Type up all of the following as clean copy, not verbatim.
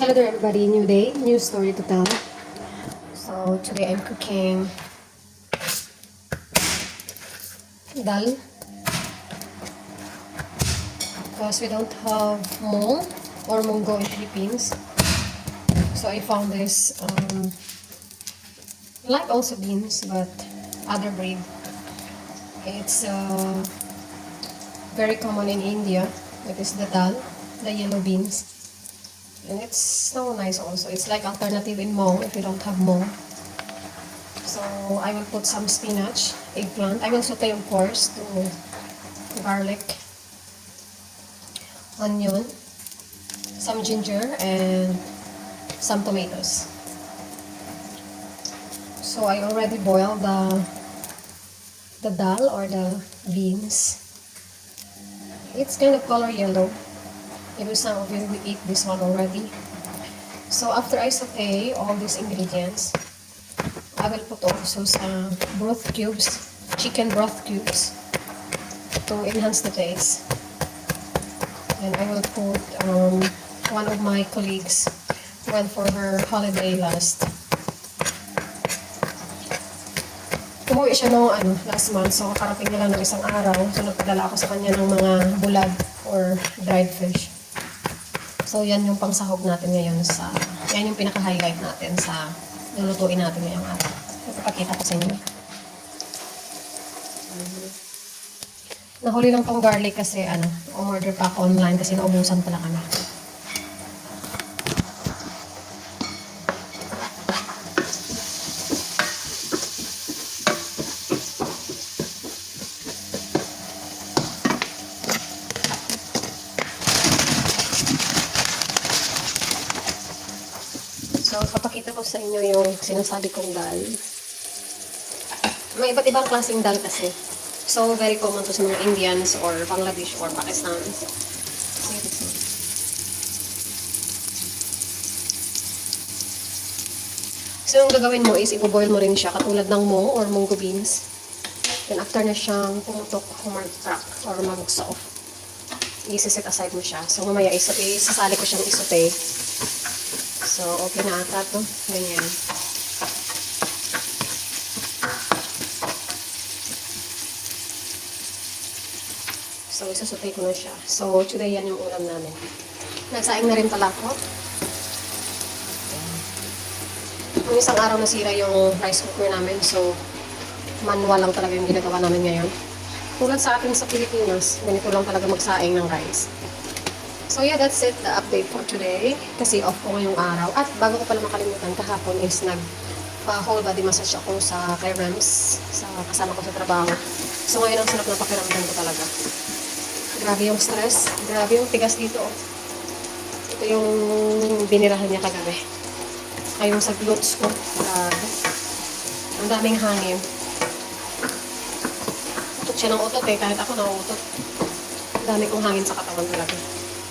Hello there everybody, new day, new story to tell. So today I'm cooking dal because we don't have mung or munggo in Philippines. So I found this, like also beans but other breed. It's very common in India. It is the dal, the yellow beans. And it's so nice also. It's like alternative in mung if you don't have mung. So I will put some spinach, eggplant. I will saute of course to garlic, onion, some ginger, and some tomatoes. So I already boiled the dal or the beans. It's kind of color yellow. Maybe some of you will eat this one already. So after I saute all these ingredients, I will put also some broth cubes, chicken broth cubes, to enhance the taste. And I will put, one of my colleagues went for her holiday last. Umuwi siya no, last month, so karating na lang ng isang araw. So nagpadala ako sa kanya ng mga bulag or dried fish. So, yan yung pangsahog natin ngayon yan yung pinaka-highlight natin sa lulutuin natin ngayong araw. Ipapakita ko sa inyo. Nahuli lang tong garlic kasi, umorder pa ako online kasi naubusan pala kami. So, papakita ko sa inyo yung sinasabi kong dal. May iba't ibang klaseng dal kasi. So, very common to sa mga Indians or Bangladesh or Pakistan. So, yung gagawin mo is iboboil mo rin siya katulad ng mung or munggo beans. Then, after na siyang pumutok o mag-crack or mag-soft, i-set aside mo siya. So, mamaya isasali ko siyang isote. So, okay na ata to. Ganyan. So, isusutay ko na siya. So, today yan yung ulam namin. Nagsaing na rin pala ako. Yung isang araw nasira yung rice cooker namin. So, manual lang talaga yung ginagawa namin ngayon. Tulad sa atin sa Pilipinas, ganito lang talaga magsaing ng rice. So yeah, that's it, the update for today. Kasi off ko ngayong araw. At bago ko pala makalimutan, kahapon is nag-whole body massage ako sa kay Rems, sa kasama ko sa trabaho. So ngayon ang sarap na pakiramdam ko talaga. Grabe yung stress, grabe yung tigas dito. Ito yung binirahan niya kagabi. Ay yung sa glutes ko, grabe. Ang daming hangin. Utot siya ng utot eh, kahit ako nauutot. Ang dami kong hangin sa katawan talaga.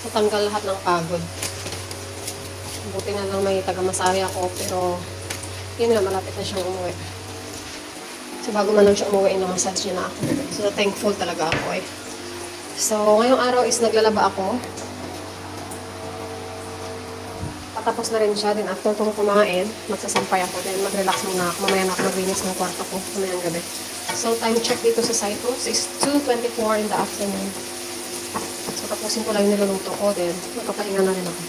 Matanggal lahat ng pagod. Buti na lang may taga-masahe ako, pero yun na, malapit na siyang umuwi. So bago man lang siya umuwi, na-massage niya na ako. So thankful talaga ako eh. So ngayong araw is naglalaba ako. Patapos na rin siya, then after kong kumain, magsasampay ako, then mag-relax muna ako. Mamaya na ako maglinis ng kwarto ko, mamayang gabi. So time check dito sa Cytos is 2:24 in the afternoon. So, tapusin ko lang yung niluluto ko, then magpapahinga na rin ako.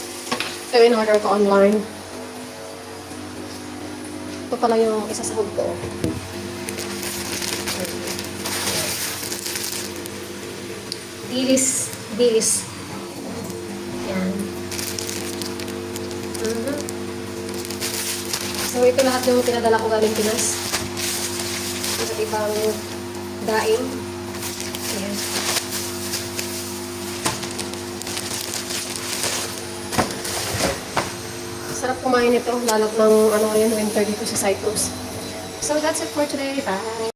So, in-order ko online. Ito pala yung isasahog ko. Dilis. Dilis. Yan. So, ito lahat yung pinadala ko galing Pinas. Iba't ibang daing. Ayan. Sarap kumain ito, lalo't ng winter dito sa Cyprus. So that's it for today. Bye!